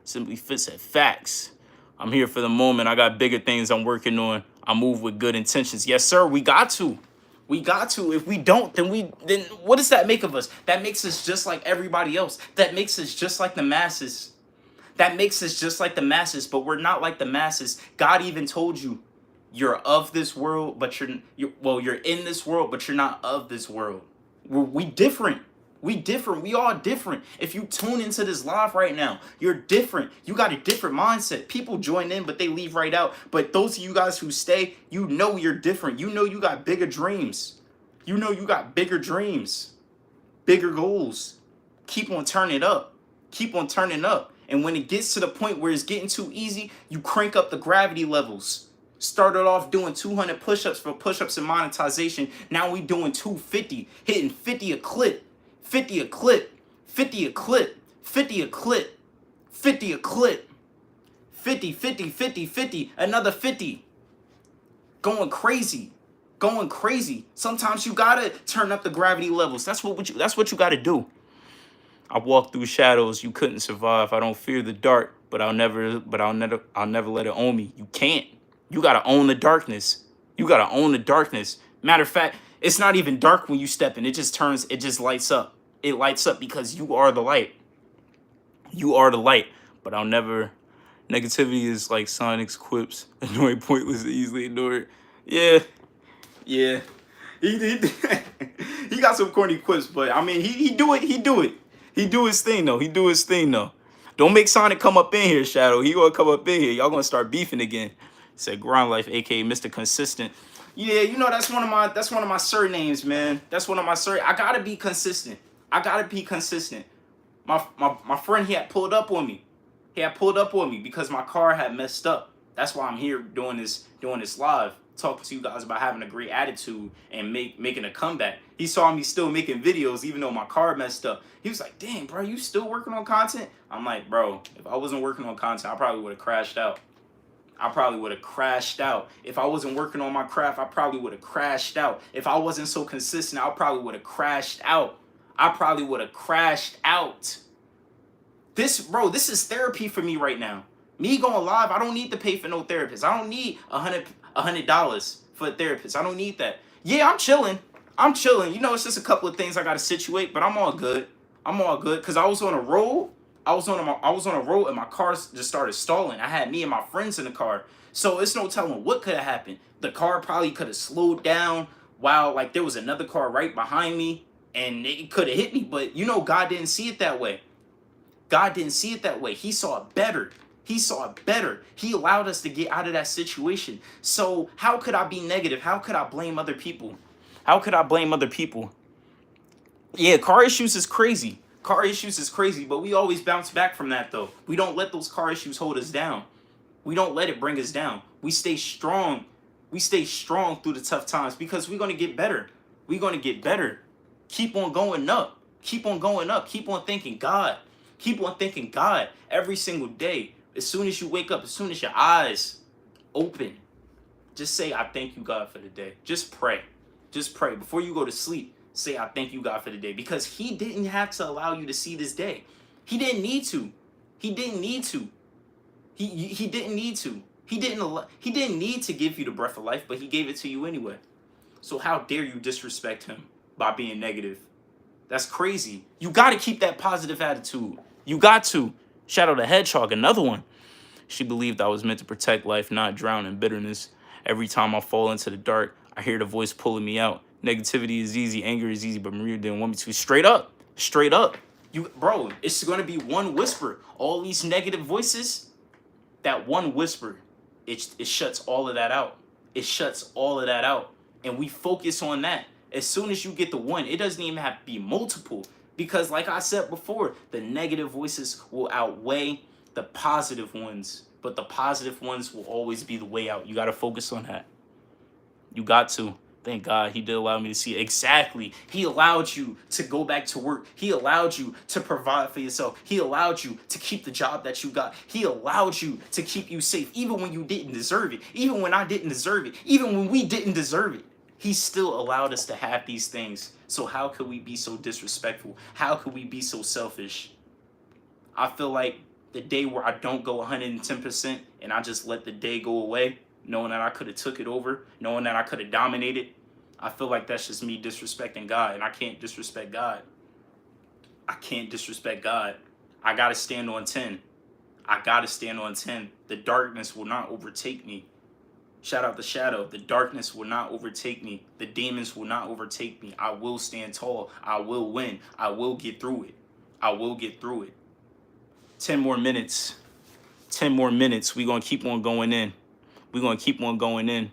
Simply Fit said facts. I'm here for the moment. I got bigger things I'm working on. I move with good intentions. Yes, sir. We got to. We got to. If we don't, then what does that make of us? That makes us just like everybody else. That makes us just like the masses. That makes us just like the masses, but we're not like the masses. God even told you, you're of this world, but you're in this world, but you're not of this world. We different. We different. We all different. If you tune into this live right now, you're different. You got a different mindset. People join in, but they leave right out. But those of you guys who stay, you know you're different. You know you got bigger dreams. You know you got bigger dreams, bigger goals. Keep on turning up. Keep on turning up. And when it gets to the point where it's getting too easy, you crank up the gravity levels. Started off doing 200 push-ups for push-ups and monetization. Now we doing 250, hitting 50 a clip, 50 a clip, 50 a clip, 50 a clip, 50 a clip, 50, 50, 50, 50, another 50. Going crazy. Going crazy. Sometimes you gotta turn up the gravity levels. That's what you gotta do. I walked through shadows you couldn't survive. I don't fear the dark, but I'll never let it own me. You can't. You gotta own the darkness. You gotta own the darkness. Matter of fact, it's not even dark when you step in. It just lights up. It lights up because you are the light. You are the light. But I'll never. Negativity is like Sonic's quips. Annoying, pointless, easily ignored. Yeah. Yeah. He got some corny quips, but I mean he do it. He do his thing though. Don't make Sonic come up in here, Shadow. He gonna come up in here. Y'all gonna start beefing again. Said Grind Life, aka Mr. Consistent. Yeah, you know that's one of my surnames, man. That's one of my I gotta be consistent. My friend, he had pulled up on me. Because my car had messed up. That's why I'm here doing this live, talking to you guys about having a great attitude and making a comeback. He saw me still making videos even though my car messed up. He was like, "Dang, bro, you still working on content?" I'm like, "Bro, if I wasn't working on content, I probably would have crashed out. If I wasn't working on my craft, I probably would have crashed out. If I wasn't so consistent, I probably would have crashed out. This is therapy for me right now. Me going live, I don't need to pay for no therapist. I don't need $100 for a therapist. I don't need that. Yeah, I'm chilling. You know, it's just a couple of things I gotta situate, but I'm all good. Cause I was on a road. I was on a road and my car just started stalling. I had me and my friends in the car. So it's no telling what could have happened. The car probably could have slowed down while like there was another car right behind me and it could have hit me. But you know, God didn't see it that way. He saw it better. He allowed us to get out of that situation. So how could I be negative? How could I blame other people? Yeah, car issues is crazy. But we always bounce back from that though. We don't let those car issues hold us down. We don't let it bring us down. We stay strong. Through the tough times because we're going to get better. Keep on going up. Keep on thanking God. Every single day. As soon as you wake up, as soon as your eyes open, just say, "I thank you, God, for the day." Just pray. Before you go to sleep, say, "I thank you, God, for the day." Because he didn't have to allow you to see this day. He didn't need to. He didn't need to give you the breath of life, but he gave it to you anyway. So how dare you disrespect him by being negative? That's crazy. You got to keep that positive attitude. You got to. Shadow the Hedgehog, another one. She believed I was meant to protect life, not drown in bitterness. Every time I fall into the dark, I hear the voice pulling me out. Negativity is easy, anger is easy, but Maria didn't want me to. Straight up. Bro, it's going to be one whisper. All these negative voices, that one whisper, it shuts all of that out. And we focus on that. As soon as you get the one, it doesn't even have to be multiple. Because like I said before, the negative voices will outweigh the positive ones. But the positive ones will always be the way out. You got to focus on that. You got to. Thank God he did allow me to see it. Exactly. He allowed you to go back to work. He allowed you to provide for yourself. He allowed you to keep the job that you got. He allowed you to keep you safe, even when you didn't deserve it. Even when I didn't deserve it. Even when we didn't deserve it. He still allowed us to have these things. So how could we be so disrespectful? How could we be so selfish? I feel like the day where I don't go 110% and I just let the day go away, knowing that I could have took it over, knowing that I could have dominated, I feel like that's just me disrespecting God, and I can't disrespect God. I gotta stand on 10. The darkness will not overtake me. Shout out the shadow. The darkness will not overtake me. The demons will not overtake me. I will stand tall. I will win. I will get through it. I will get through it. 10 more minutes. 10 more minutes. We're going to keep on going in. We're going to keep on going in.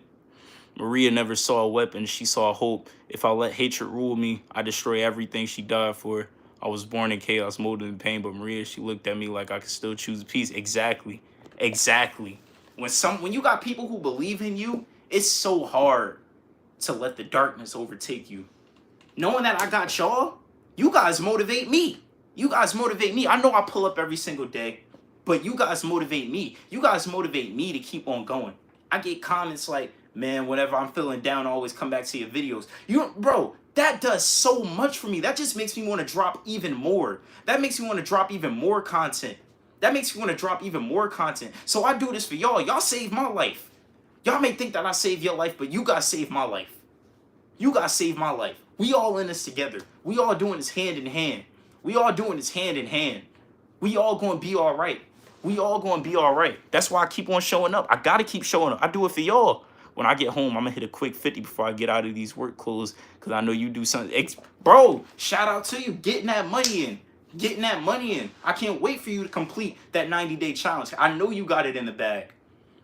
Maria never saw a weapon. She saw hope. If I let hatred rule me, I destroy everything she died for. I was born in chaos, molded in pain, but Maria, she looked at me like I could still choose peace. Exactly. Exactly. When you got people who believe in you, it's so hard to let the darkness overtake you. Knowing that I got y'all, you guys motivate me. You guys motivate me. I know I pull up every single day, but you guys motivate me. You guys motivate me to keep on going. I get comments like, man, whenever I'm feeling down, I always come back to your videos. Bro, that does so much for me. That just makes me want to drop even more. That makes me want to drop even more content. That makes me want to drop even more content. So I do this for y'all. Y'all saved my life. Y'all may think that I saved your life, but you guys saved my life. You guys saved my life. We all in this together. We all doing this hand in hand. We all doing this hand in hand. We all going to be all right. We all going to be all right. That's why I keep on showing up. I got to keep showing up. I do it for y'all. When I get home, I'm going to hit a quick 50 before I get out of these work clothes because I know you do something. Bro, shout out to you. Getting that money in. Getting that money in. I can't wait for you to complete that 90-day challenge. I know you got it in the bag.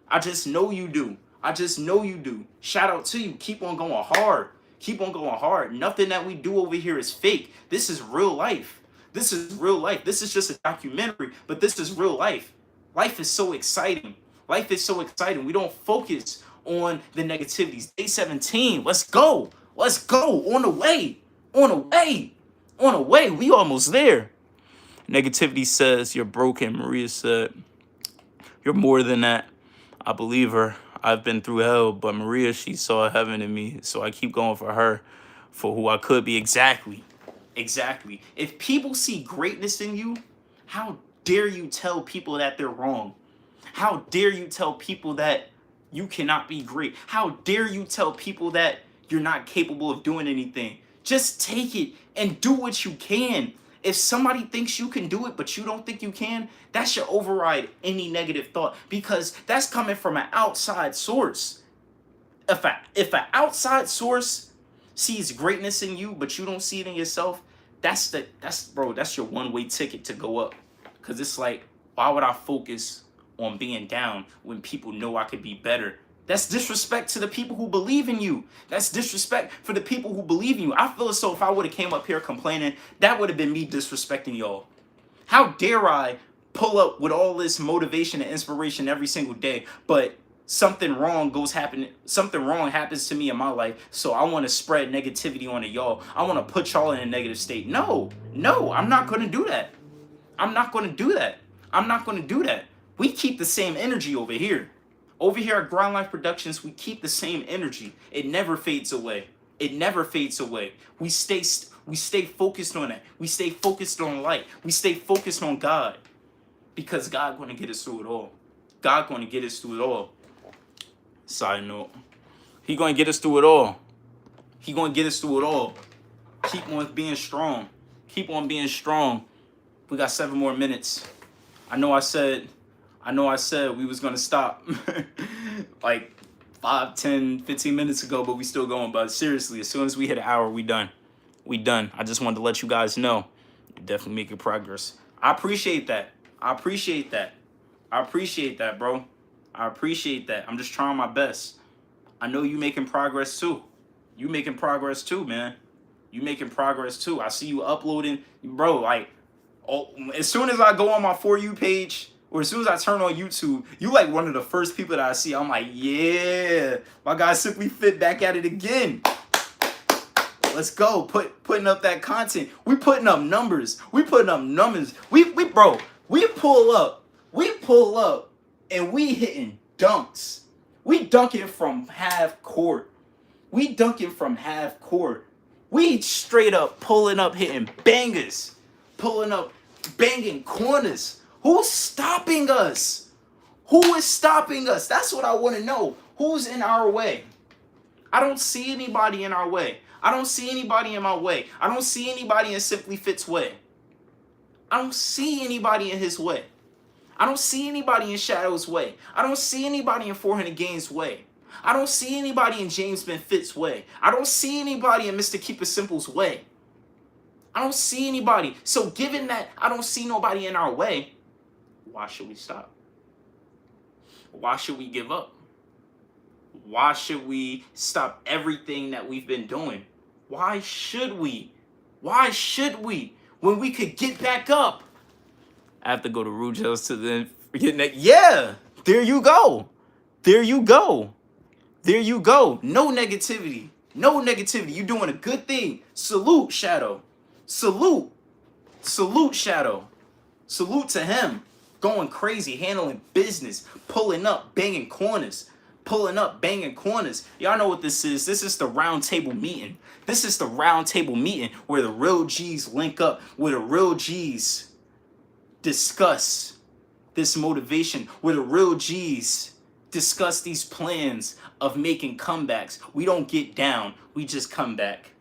I just know you do. I just know you do. Shout out to you. Keep on going hard. Keep on going hard. Nothing that we do over here is fake. This is real life. This is real life. This is just a documentary, but this is real life. Life is so exciting. Life is so exciting. We don't focus on the negativities. Day 17. Let's go. Let's go. On the way. On the way. On the way. We almost there. Negativity says you're broken. Maria said, you're more than that. I believe her. I've been through hell, but Maria, she saw heaven in me. So I keep going for her, for who I could be. Exactly. Exactly. If people see greatness in you, how dare you tell people that they're wrong? How dare you tell people that you cannot be great? How dare you tell people that you're not capable of doing anything? Just take it and do what you can. If somebody thinks you can do it, but you don't think you can, that should override any negative thought because that's coming from an outside source. If an outside source sees greatness in you, but you don't see it in yourself, that's your one-way ticket to go up. Because it's like, why would I focus on being down when people know I could be better? That's disrespect to the people who believe in you. That's disrespect for the people who believe in you. I feel as though if I would have came up here complaining, that would have been me disrespecting y'all. How dare I pull up with all this motivation and inspiration every single day, but something wrong happens to me in my life, so I want to spread negativity onto y'all. I want to put y'all in a negative state. No, I'm not going to do that. I'm not going to do that. I'm not going to do that. We keep the same energy over here. Over here at Grind Life Productions, we keep the same energy. It never fades away. It never fades away. We stay focused on it. We stay focused on light. We stay focused on God. Because God going to get us through it all. God going to get us through it all. Side note. He going to get us through it all. He going to get us through it all. Keep on being strong. Keep on being strong. We got 7 more minutes. I know I said we was going to stop like 5, 10, 15 minutes ago, but we still going. But seriously, as soon as we hit an hour, we done. We done. I just wanted to let you guys know you're definitely making progress. I appreciate that. I appreciate that. I appreciate that, bro. I appreciate that. I'm just trying my best. I know you making progress too. You making progress too, man. You making progress too. I see you uploading, bro. Like, as soon as I go on my For You page, or as soon as I turn on YouTube, you like one of the first people that I see. I'm like, yeah, my guy Simply Fit back at it again. Let's go, putting up that content. We putting up numbers. We putting up numbers. We pull up, and we hitting dunks. We dunking from half court. We dunking from half court. We straight up pulling up, hitting bangers, pulling up, banging corners. Who's stopping us? Who is stopping us? That's what I want to know. Who's in our way? I don't see anybody in our way. I don't see anybody in my way. I don't see anybody in Simply Fit's way. I don't see anybody in his way. I don't see anybody in Shadow's way. I don't see anybody in 400 Games' way. I don't see anybody in James Ben Fitz' way. I don't see anybody in Mr. Keep It Simple's way. I don't see anybody. So given that I don't see nobody in our way, why should we stop? Why should we give up? Why should we stop everything that we've been doing? Why should we? Why should we? When we could get back up. I have to go to Rouge Hills to then forget that. Yeah, there you go. There you go. There you go. No negativity. No negativity. You're doing a good thing. Salute, Shadow. Salute. Salute, Shadow. Salute to him. Going crazy, handling business, pulling up, banging corners. Pulling up, banging corners. Y'all know what this is. This is the round table meeting. This is the round table meeting where the real G's link up, where the real G's discuss this motivation, where the real G's discuss these plans of making comebacks. We don't get down. We just come back.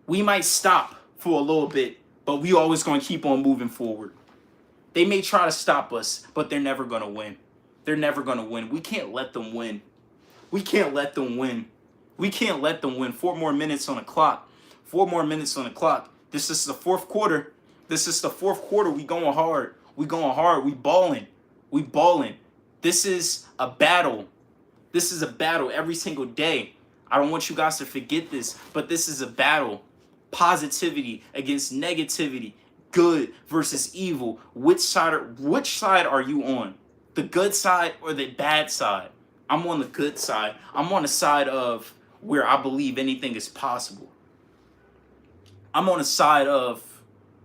We might stop for a little bit, but we always going to keep on moving forward. They may try to stop us, but they're never going to win. They're never going to win. We can't let them win. We can't let them win. We can't let them win. 4 more minutes on the clock. 4 more minutes on the clock. This is the fourth quarter. This is the fourth quarter. We going hard. We going hard. We balling. We balling. This is a battle. This is a battle every single day. I don't want you guys to forget this, but this is a battle. Positivity against negativity. Good versus evil. Which side are you on? The good side or the bad side? I'm on the good side. I'm on the side of where I believe anything is possible. I'm on the side of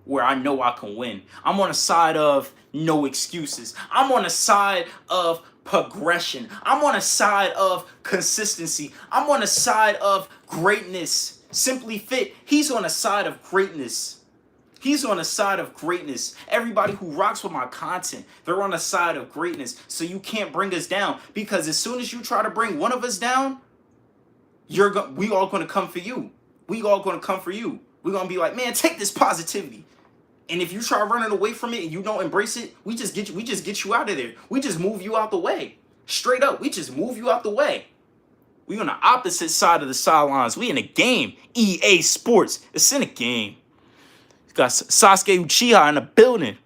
where I know I can win. I'm on the side of no excuses. I'm on the side of progression. I'm on the side of consistency. I'm on the side of greatness. Simply Fit, he's on the side of greatness. He's on the side of greatness. Everybody who rocks with my content, they're on the side of greatness. So you can't bring us down, because as soon as you try to bring one of us down, we all going to come for you. We all going to come for you. We're going to be like, man, take this positivity. And if you try running away from it and you don't embrace it, we just get you out of there. We just move you out the way. Straight up, we just move you out the way. We on the opposite side of the sidelines. We in a game. EA Sports. It's in a game. Got Sasuke Uchiha in the building.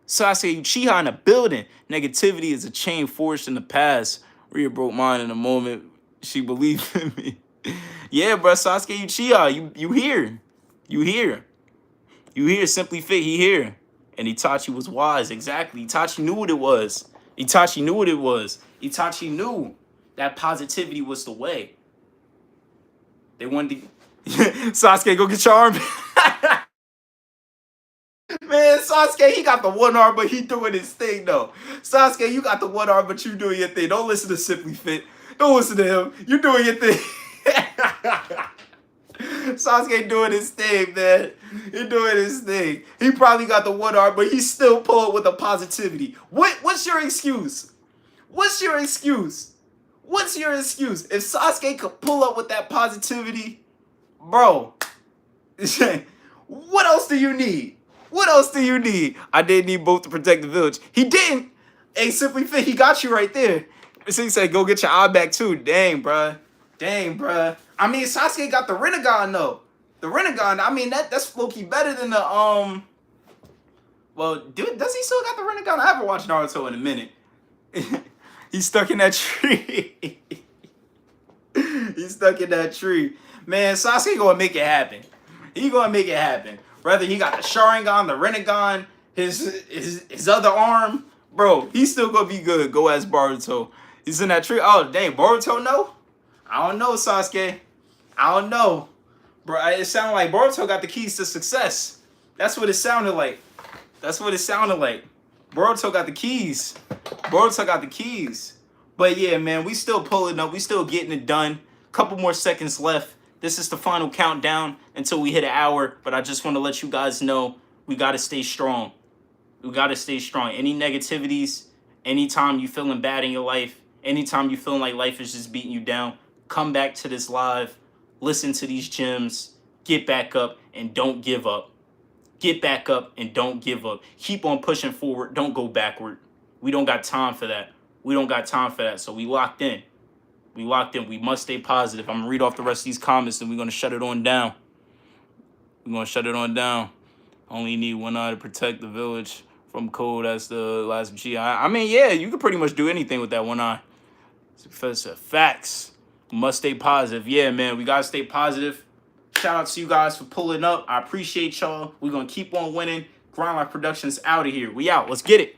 Sasuke Uchiha in the building. Negativity is a chain force in the past. Rhea broke mine in a moment. She believed in me. Yeah, bro. Sasuke Uchiha, you here. You here. You here. Simply Fit, he here. And Itachi was wise. Exactly. Itachi knew what it was. Itachi knew what it was. Itachi knew that positivity was the way. They wanted to... Sasuke, go get your arm. Man, Sasuke, he got the one arm, but he doing his thing, though. Sasuke, you got the one arm, but you doing your thing. Don't listen to Simply Fit. Don't listen to him. You doing your thing. Sasuke doing his thing, man. He doing his thing. He probably got the one arm, but he's still pulling with the positivity. What's your excuse? What's your excuse? What's your excuse? If Sasuke could pull up with that positivity, bro, what else do you need? What else do you need? I didn't need both to protect the village. He didn't. Hey, Simply Fit, he got you right there. So he said, go get your eye back too. Dang, bruh. Dang, bruh. I mean, Sasuke got the Rinnegan, though. The Rinnegan, I mean, that's low-key better than the, Well, dude, does he still got the Rinnegan? I haven't watched Naruto in a minute. He's stuck in that tree. He's stuck in that tree. Man, Sasuke gonna make it happen. He gonna make it happen. Whether he got the Sharingan, the Rinnegan, his other arm, bro, he's still gonna be good. Go ask Boruto. He's in that tree. Oh, dang, Boruto no? I don't know, Sasuke. I don't know. Bro, it sounded like Boruto got the keys to success. That's what it sounded like. That's what it sounded like. Boruto got the keys. Boruto got the keys. But yeah, man, we still pulling up. We still getting it done. Couple more seconds left. This is the final countdown until we hit an hour. But I just want to let you guys know we got to stay strong. We got to stay strong. Any negativities, anytime you feeling bad in your life, anytime you feeling like life is just beating you down, come back to this live. Listen to these gems. Get back up and don't give up. Get back up and don't give up. Keep on pushing forward. Don't go backward. We don't got time for that. We don't got time for that. So we locked in. We locked in. We must stay positive. I'm gonna read off the rest of these comments and we're gonna shut it on down. We're gonna shut it on down. Only need one eye to protect the village from cold. That's the last G. I mean, yeah, you could pretty much do anything with that one eye. Professor, facts. Must stay positive. Yeah, man, we gotta stay positive. Shout out to you guys for pulling up. I appreciate y'all. We're gonna keep on winning. Grind Life Productions out of here. We out. Let's get it.